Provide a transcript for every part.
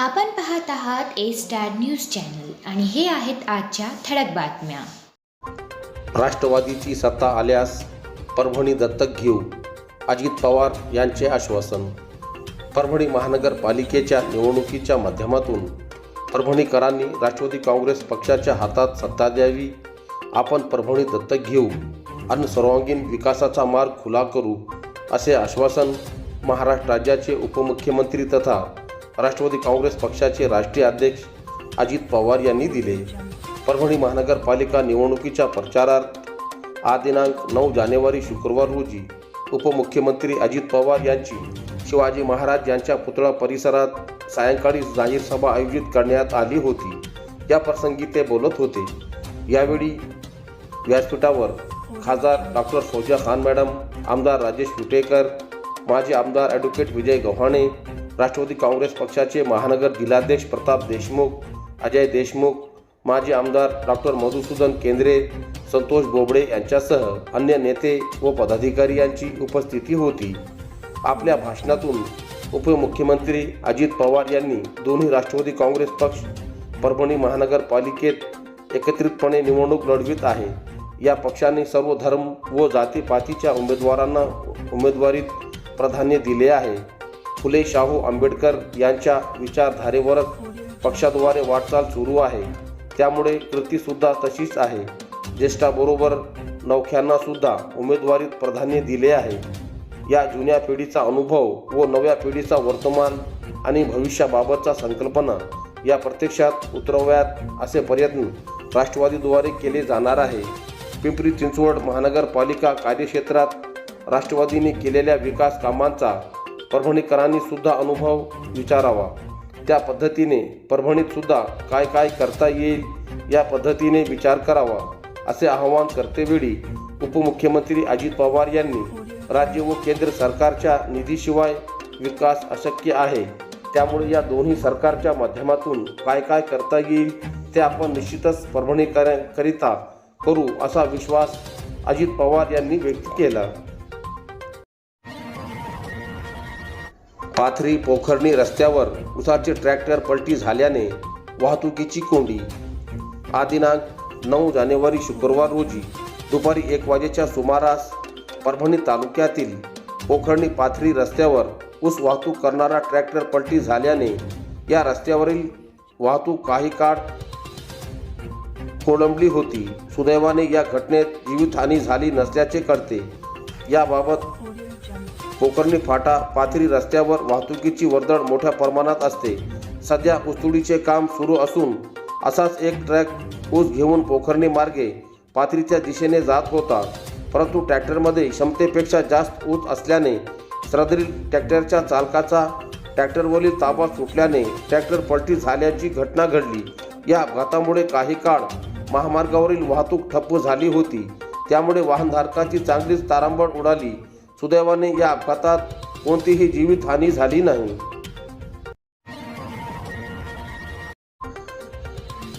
आपण पाहत आहात ए स्टार न्यूज चॅनल आणि हे आहेत आजच्या ठळक बातम्या. राष्ट्रवादीची सत्ता आल्यास परभणी दत्तक घेऊ, अजित पवार यांचे आश्वासन. परभणी महानगरपालिकेच्या निवडणुकीच्या माध्यमातून परभणीकरांनी राष्ट्रवादी काँग्रेस पक्षाच्या हातात सत्ता द्यावी. आपण परभणी दत्तक घेऊ आणि सर्वांगीण विकासाचा मार्ग खुला करू, असे आश्वासन महाराष्ट्र राज्याचे उपमुख्यमंत्री तथा राष्ट्रवादी काँग्रेस पक्षाचे राष्ट्रीय अध्यक्ष अजित पवार यांनी दिले. परभणी महानगरपालिका निवडणुकीच्या प्रचारार्थ आज दिनांक 9 जानेवारी शुक्रवार रोजी उपमुख्यमंत्री अजित पवार यांची शिवाजी महाराज यांच्या पुतळा परिसरात सायंकाळी जाहीर सभा आयोजित करण्यात आली होती. या प्रसंगी ते बोलत होते. यावेळी व्यासपीठावर खासदार डॉक्टर फौजिया खान मॅडम, आमदार राजेश विटेकर, माजी आमदार ॲडव्होकेट विजय गव्हाणे, राष्ट्रवादी काँग्रेस पक्षाचे महानगर जिल्हाध्यक्ष प्रताप देशमुख, अजय देशमुख, माजी आमदार डॉक्टर मधुसूदन केंद्रे, संतोष बोबडे यांच्यासह अन्य नेते व पदाधिकारी यांची उपस्थिती होती. आपल्या भाषणातून उपमुख्यमंत्री अजित पवार यांनी दोन्ही राष्ट्रवादी काँग्रेस पक्ष परभणी महानगरपालिकेत एकत्रितपणे निवडणूक लढवित आहे. या पक्षाने सर्व धर्म व जातीपातीच्या उमेदवारांना उमेदवारीत प्राधान्य दिले आहे. फुले शाहू आंबेडकर यांच्या विचारधारेवरच पक्षाद्वारे वाटचाल सुरू आहे. त्यामुळे कृतीसुद्धा तशीच आहे. ज्येष्ठाबरोबर नवख्यांनासुद्धा उमेदवारीत प्राधान्य दिले आहे. या जुन्या पिढीचा अनुभव व नव्या पिढीचा वर्तमान आणि भविष्याबाबतचा संकल्पना या प्रत्यक्षात उतरवाव्यात असे प्रयत्न राष्ट्रवादीद्वारे केले जाणार आहे. पिंपरी चिंचवड महानगरपालिका कार्यक्षेत्रात राष्ट्रवादीने केलेल्या विकास कामांचा परभणीकरांनी सुद्धा अनुभव विचारावा. त्या पद्धतीने परभणीत सुद्धा काय काय करता येईल या पद्धतीने विचार करावा, असे आवाहन करतेवेळी उपमुख्यमंत्री अजित पवार यांनी राज्य व केंद्र सरकारच्या निधीशिवाय विकास अशक्य आहे. त्यामुळे या दोन्ही सरकारच्या माध्यमातून काय काय करता येईल ते आपण निश्चितच परभणीकरिता करू, असा विश्वास अजित पवार यांनी व्यक्त केला. पाथरी पोखर्णी रस्त्यावर उसाचे ट्रॅक्टर पलटी झाल्याने वाहतुकीची कोंडी. आज दिनांक 9 जानेवारी शुक्रवार रोजी दुपारी 1 वाजेच्या सुमारास परभणी तालुक्यातील पोखर्णी पाथरी रस्त्यावर ऊस वाहतूक करणारा ट्रॅक्टर पलटी झाल्याने या रस्त्यावरील वाहतूक काही काळ खोळंबली होती. सुदैवाने या घटनेत जीवितहानी झाली नसल्याचे कळते. याबाबत पोखर्णी फाटा पाथरी रस्त्यावर वाहतुकीची वर्दळ मोठ्या प्रमाणात असते. सध्या ऊसतोडीचे काम सुरू असून असाच एक ट्रक ऊस घेऊन पोखर्णी मार्गे पाथरीच्या दिशेने जात होता. परंतु ट्रॅक्टरमध्ये क्षमतेपेक्षा जास्त ऊस असल्याने सदरील ट्रॅक्टरच्या चालकाचा ट्रॅक्टरवरील ताबा सुटल्याने ट्रॅक्टर पलटी झाल्याची घटना घडली. या अपघातामुळे काही काळ महामार्गावरील वाहतूक ठप्प झाली होती. त्यामुळे वाहनधारकाची चांगलीच तारांबळ उडाली. सुदैवाने या अपघातात कोणतीही जीवितहानी झाली नाही.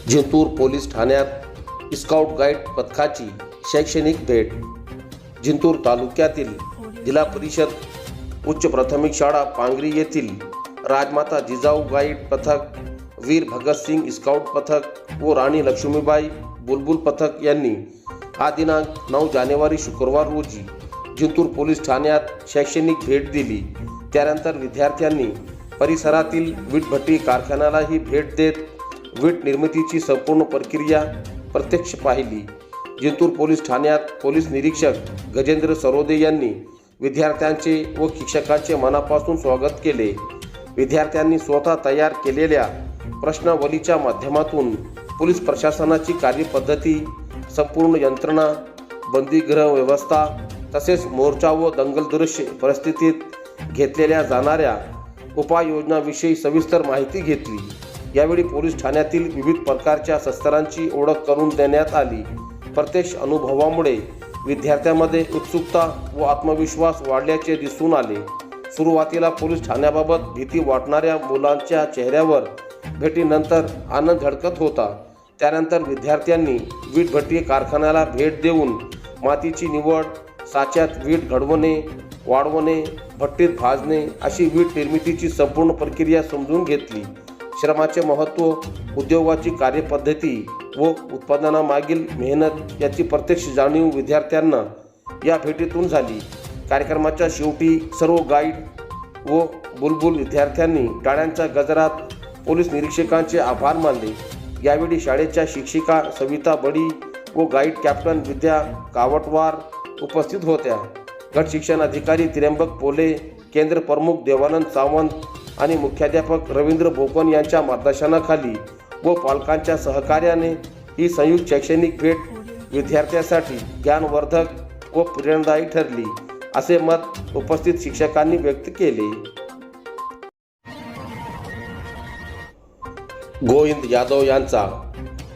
जिंतूर पोलीस ठाण्यात स्काउट गाईड पथकाची शैक्षणिक भेट. जिंतूर तालुक्यातील जिल्हा परिषद उच्च प्राथमिक शाळा पांगरी येथील राजमाता जिजाऊ गाईड पथक, वीर भगतसिंग स्काउट पथक व राणी लक्ष्मीबाई बुलबुल पथक यांनी आज दिनांक 9 जानेवारी शुक्रवार रोजी जिंतूर पोलीस ठाण्यात शैक्षणिक भेट दिली. त्यानंतर विद्यार्थ्यांनी परिसरातील वीटभट्टी कारखान्यालाही भेट देत वीट निर्मितीची संपूर्ण प्रक्रिया प्रत्यक्ष पाहिली. जिंतूर पोलीस ठाण्यात पोलीस निरीक्षक गजेंद्र सरोदे यांनी विद्यार्थ्यांचे व शिक्षकांचे मनापासून स्वागत केले. विद्यार्थ्यांनी स्वतः तयार केलेल्या प्रश्नावलीच्या माध्यमातून पोलीस प्रशासनाची कार्यपद्धती, संपूर्ण यंत्रणा, बंदीगृह व्यवस्था तसेच मोर्चा व दंगलदृश्य परिस्थितीत घेतलेल्या जाणाऱ्या उपाययोजनांविषयी सविस्तर माहिती घेतली. यावेळी पोलीस ठाण्यातील विविध प्रकारच्या शस्त्रांची ओळख करून देण्यात आली. प्रत्यक्ष अनुभवामुळे विद्यार्थ्यांमध्ये उत्सुकता व आत्मविश्वास वाढल्याचे दिसून आले. सुरुवातीला पोलीस ठाण्याबाबत भीती वाटणाऱ्या मुलांच्या चेहऱ्यावर भेटीनंतर आनंद झळकत होता. त्यानंतर विद्यार्थ्यांनी वीटभट्टी कारखान्याला भेट देऊन मातीची निवड, साच्यात वीट घडवणे, वाळवणे, भट्टीत भाजणे अशी वीट निर्मितीची संपूर्ण प्रक्रिया समजून घेतली. श्रमाचे महत्त्व, उद्योगाची कार्यपद्धती व उत्पादनामागील मेहनत याची प्रत्यक्ष जाणीव विद्यार्थ्यांना या भेटीतून झाली. कार्यक्रमाच्या शेवटी सर्व गाईड व बुलबुल विद्यार्थ्यांनी टाळ्यांच्या गजरात पोलीस निरीक्षकांचे आभार मानले. यावेळी शाळेच्या शिक्षिका सविता बडी व गाईड कॅप्टन विद्या कावटवार उपस्थित होत्या. गट शिक्षण अधिकारी त्र्यंबक पोले, केंद्र प्रमुख देवानंद सावंत आणि मुख्याध्यापक रवींद्र बोकन यांच्या मार्गदर्शनाखाली व पालकांच्या सहकार्याने ही संयुक्त शैक्षणिक भेट विद्यार्थ्यांसाठी ज्ञानवर्धक व प्रेरणादायी ठरली, असे मत उपस्थित शिक्षकांनी व्यक्त केले. गोविंद यादव यांचा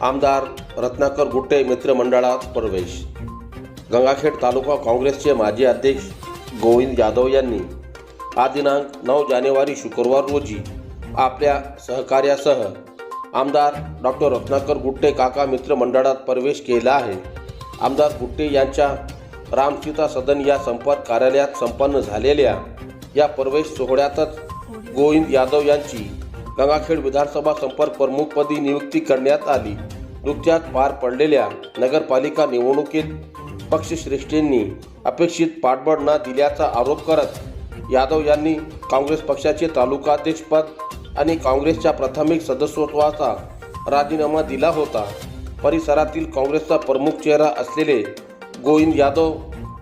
आमदार रत्नाकर गुट्टे मित्रमंडळात प्रवेश. गंगाखेड तालुका काँग्रेसचे माजी अध्यक्ष गोविंद यादव यांनी आज दिनांक 9 जानेवारी शुक्रवार रोजी आपल्या सहकार्यासह आमदार डॉक्टर रत्नाकर गुट्टे काका मित्रमंडळात प्रवेश केला आहे. आमदार गुट्टे यांच्या रामसीता सदन या संपर्क कार्यालयात संपन्न झालेल्या या प्रवेश सोहळ्यातच गोविंद यादव यांची गंगाखेड विधानसभा संपर्क प्रमुखपदी नियुक्ती करण्यात आली. नुकत्याच पार पडलेल्या नगरपालिका निवडणुकीत पक्षश्रेष्ठींनी अपेक्षित पाठबळ न दिल्याचा आरोप करत यादव यांनी काँग्रेस पक्षाचे तालुकाध्यक्षपद आणि काँग्रेसच्या प्राथमिक सदस्यत्वाचा राजीनामा दिला होता. परिसरातील काँग्रेसचा प्रमुख चेहरा असलेले गोविंद यादव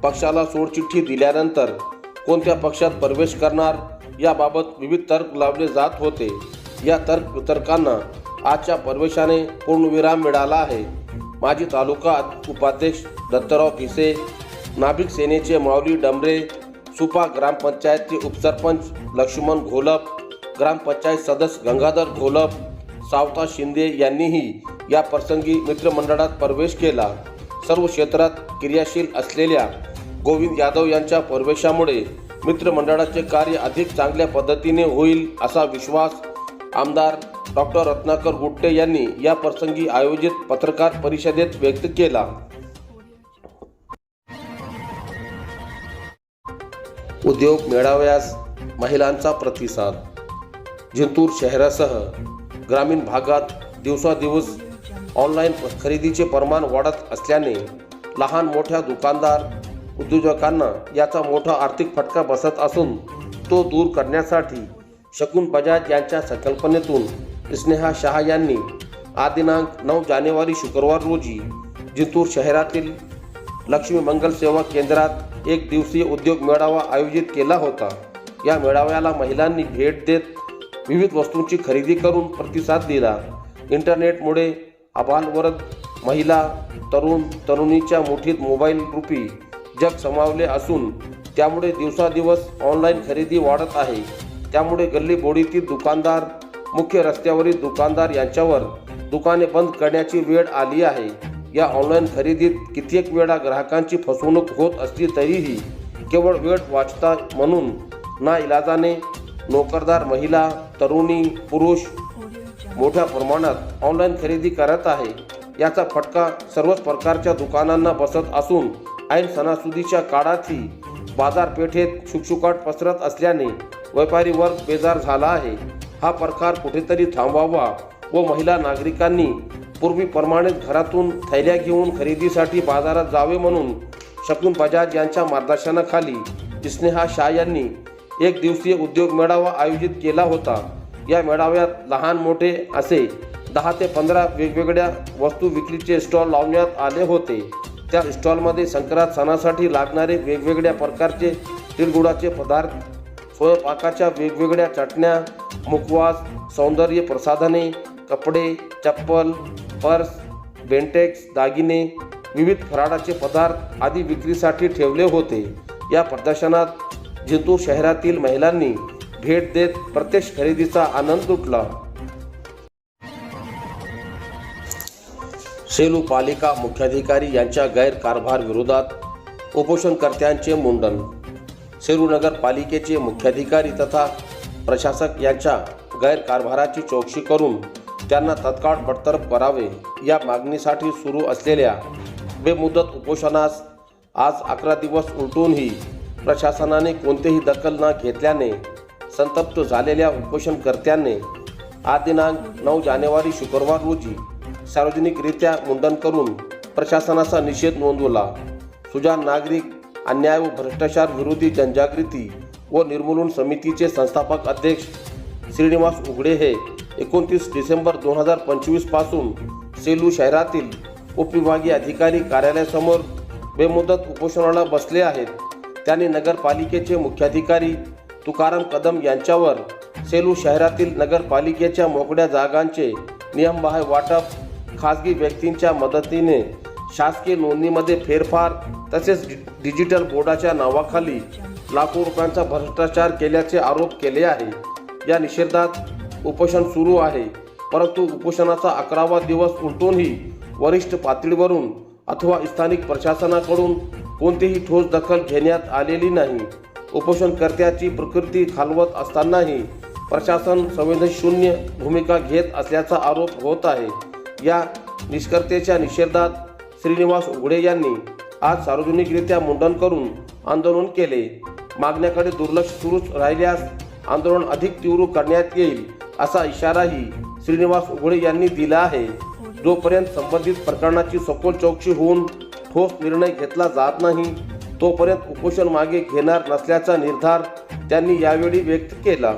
पक्षाला सोडचिठ्ठी दिल्यानंतर कोणत्या पक्षात प्रवेश करणार याबाबत विविध तर्क लावले जात होते. या तर्कांना आजच्या प्रवेशाने पूर्णविराम मिळाला आहे. माजी तालुका उपाध्यक्ष दत्तराव भिसे, नाभिक सेनेचे माऊली डमरे, सुपा ग्रामपंचायतचे उपसरपंच लक्ष्मण घोलप, ग्रामपंचायत सदस्य गंगाधर घोलप, सावता शिंदे यांनीही या प्रसंगी मित्रमंडळात प्रवेश केला. सर्व क्षेत्रात क्रियाशील असलेल्या गोविंद यादव यांच्या प्रवेशामुळे मित्रमंडळाचे कार्य अधिक चांगल्या पद्धतीने होईल असा विश्वास आमदार डॉक्टर रत्नाकर गुट्टे यांनी या प्रसंगी आयोजित पत्रकार परिषदेत व्यक्त केला. उद्योग मेळाव्यास महिलांचा प्रतिसाद. जिंतूर शहरासह ग्रामीण भागात दिवसादिवस ऑनलाईन खरेदीचे प्रमाण वाढत असल्याने लहान मोठ्या दुकानदार उद्योजकांना याचा मोठा आर्थिक फटका बसत असून तो दूर करण्यासाठी शकुन बजाज यांच्या संकल्पनेतून स्नेहा शहा यांनी आज दिनांक 9 जानेवारी शुक्रवार रोजी जिंतूर शहरातील लक्ष्मी मंगल सेवा केंद्रात एक दिवसीय उद्योग मेळावा आयोजित केला होता. या मेळाव्याला महिलांनी भेट देत विविध वस्तूंची खरेदी करून प्रतिसाद दिला. इंटरनेटमुळे आबालवृद्ध महिला, तरुणीच्या मुठीत मोबाईल रूपी जग समावले असून त्यामुळे दिवसादिवस ऑनलाईन खरेदी वाढत आहे. त्यामुळे गल्ली बोळीतील दुकानदार, मुख्य रस्त्यावरील दुकानदार यांच्यावर दुकाने बंद करण्याची वेळ आली आहे. या ऑनलाईन खरेदीत कित्येक वेळा ग्राहकांची फसवणूक होत असली तरीही केवळ वेळ वाचता म्हणून नाइलाजाने नोकरदार महिला, तरुणी, पुरुष मोठ्या प्रमाणात ऑनलाईन खरेदी करत आहे. याचा फटका सर्वच प्रकारच्या दुकानांना बसत असून ऐन सणासुदीच्या काळातही बाजारपेठेत शुकशुकाट पसरत असल्याने व्यापारी वर्ग बेजार झाला आहे. हा प्रकार कुठेतरी थांबवावा व महिला नागरिकांनी पूर्वीप्रमाणेच घरातून थैल्या घेऊन खरेदीसाठी बाजारात जावे म्हणून शकुन बजाज यांच्या मार्गदर्शनाखाली स्नेहा शाह यांनी एक दिवसीय उद्योग मेळावा आयोजित केला होता. या मेळाव्यात लहान मोठे असे 10 ते 15 वेगवेगळ्या वस्तू विक्रीचे स्टॉल लावण्यात आले होते. त्या स्टॉलमध्ये संक्रांत सणासाठी लागणारे वेगवेगळ्या प्रकारचे तिळगुळाचे पदार्थ, स्वयंपाकाच्या वेगवेगळ्या चटण्या, मुखवास, सौंदर्य प्रसाधने, कपडे, चप्पल, पर्स, बेंटेक्स, दागिने, विविध फराळाचे पदार्थ आदी विक्रीसाठी ठेवले होते. या प्रदर्शनात जिंतूर शहरातील महिलांनी भेट देत प्रत्यक्ष खरेदीचा आनंद लुटला. सेलू पालिका मुख्याधिकारी यांच्या गैरकारभार विरोधात उपोषणकर्त्यांचे मुंडन. सेलू नगरपालिकेचे मुख्याधिकारी तथा प्रशासक यांच्या गैरकारभाराची चौकशी करून त्यांना तत्काळ बडतर्फ करावे या मागणीसाठी सुरू असलेल्या बेमुदत उपोषणास आज 11 दिवस उलटूनही प्रशासनाने कोणतीही दखल न घेतल्याने संतप्त झालेल्या उपोषणकर्त्यांनी आज दिनांक 9 जानेवारी शुक्रवार रोजी सार्वजनिकरित्या मुंडन करून प्रशासनाचा निषेध नोंदवला. सुजाण नागरिक अन्याय व भ्रष्टाचार विरोधी जनजागृती व निर्मूलन समितीचे संस्थापक अध्यक्ष श्रीनिवास उघडे हे 29 डिसेंबर 2025 पासून सेलू शहरातील उपविभागीय अधिकारी कार्यालयासमोर बेमुदत उपोषणाला बसले आहेत. त्यांनी नगरपालिकेचे मुख्याधिकारी तुकाराम कदम यांच्यावर सेलू शहरातील नगरपालिकेच्या मोकळ्या जागांचे नियमबाह्य वाटप, खासगी व्यक्तींच्या मदतीने शासकीय नोंदणीमध्ये फेरफार तसेच डिजिटल बोर्डाच्या नावाखाली लाखो रुपयांचा भ्रष्टाचार केल्याचे आरोप केले आहे. या निषेधात उपोषण सुरू आहे, परंतु उपोषणाचा 11वा दिवस उलटूनही वरिष्ठ पातळीवरून अथवा स्थानिक प्रशासनाकडून कोणतीही ठोस दखल घेण्यात आलेली नाही. उपोषणकर्त्याची प्रकृती खालवत असतानाही प्रशासन संवेदनशून्य भूमिका घेत असल्याचा आरोप होत आहे. या निष्क्रियतेच्या निषेधात श्रीनिवास उघडे यांनी आज सार्वजनिकरित्या मुंडन करून आंदोलन केले. मागण्याकडे दुर्लक्ष सुरूच राहिल्यास आंदोलन अधिक तीव्र करण्यात येईल असा इशाराही श्रीनिवास उघडे यांनी दिला आहे. जोपर्यंत संबंधित प्रकरणाची सखोल चौकशी होऊन ठोस निर्णय घेतला जात नाही तोपर्यंत उपोषण मागे घेणार नसल्याचा निर्धार त्यांनी यावेळी व्यक्त केला.